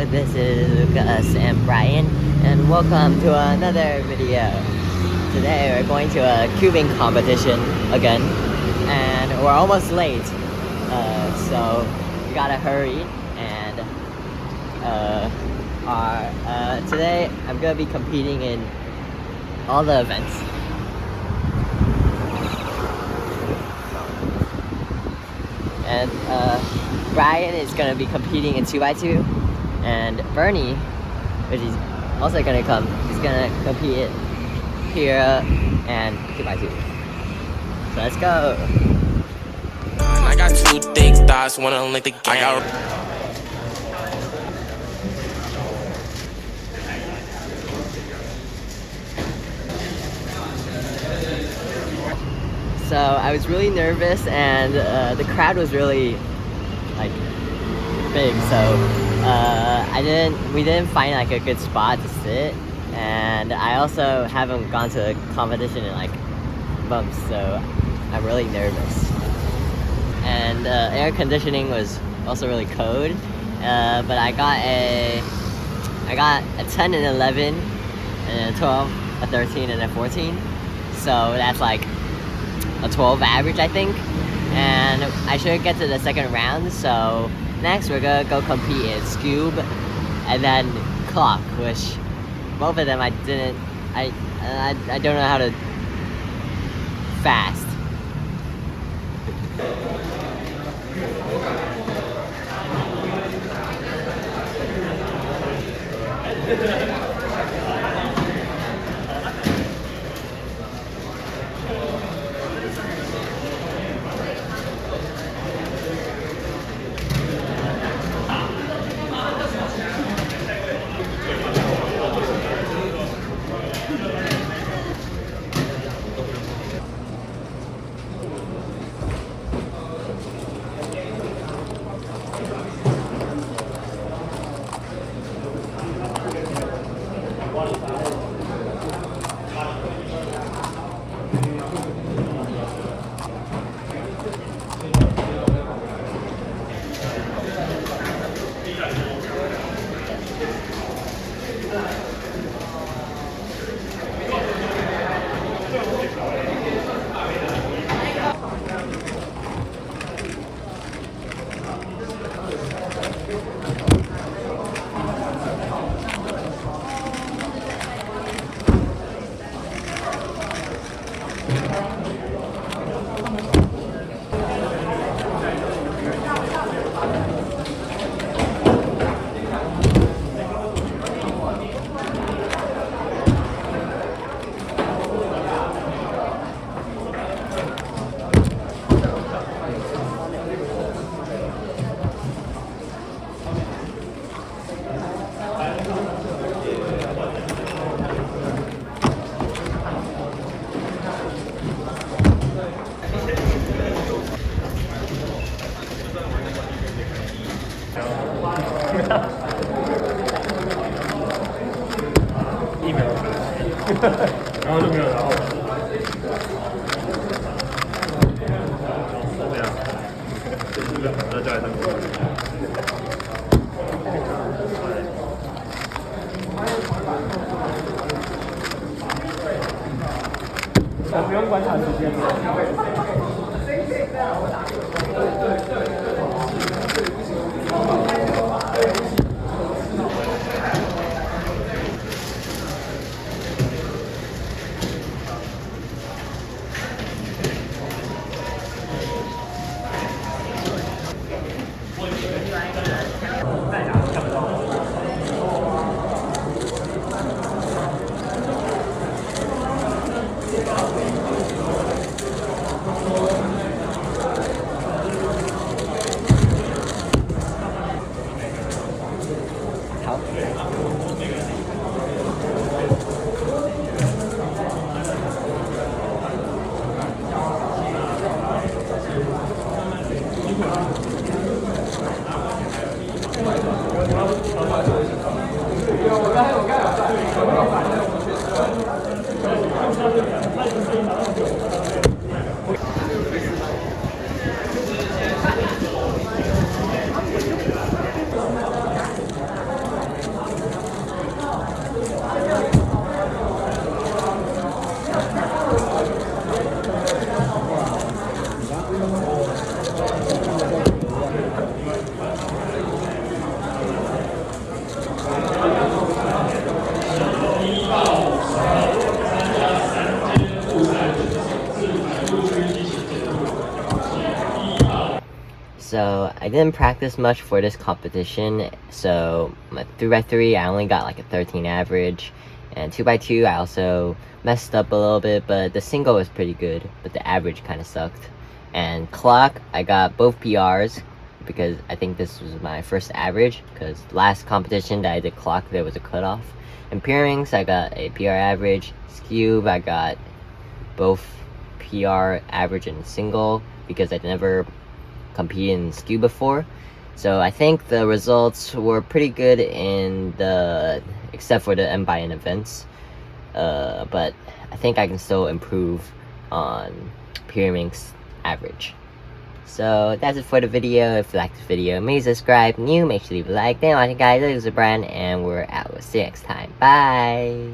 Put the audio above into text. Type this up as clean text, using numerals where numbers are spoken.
this is Lucas and Brian, and welcome to another video. Today we're going to a cubing competition again, and we're almost late, so we gotta hurry. And today I'm gonna be competing in all the events. And Brian is gonna be competing in 2x2, and Bernie, which is also gonna come, he's gonna compete here and 2x2. So let's go. I got two thick thighs, wanna link the game. So I was really nervous, and the crowd was really like big, so we didn't find like a good spot to sit, and I also haven't gone to a competition in like months, so I'm really nervous. And air conditioning was also really cold, but I got a 10 and 11 and a 12, a 13 and a 14, so that's like a 12 average, I think, and I should get to the second round. So next we're gonna go compete in Scoob and then Clock, which both of them I don't know how to fast.不用观察时间。I didn't practice much for this competition, so my 3x3 I only got like a 13 average, and 2x2 I also messed up a little bit, but the single was pretty good, but the average kind of sucked. And clock, I got both PRs because I think this was my first average, because last competition that I did clock there was a cutoff. And pairings, I got a PR average. Cube, I got both PR average and single because I'd never competed in skew before. So I think the results were pretty good in the, except for the end-by-end events. But I think I can still improve on pairings average. So that's it for the video. If you like this video, make sure to subscribe. New, make sure to leave a like. Thanks for watching, guys. This is Brian, and we're out. We'll see you next time. Bye.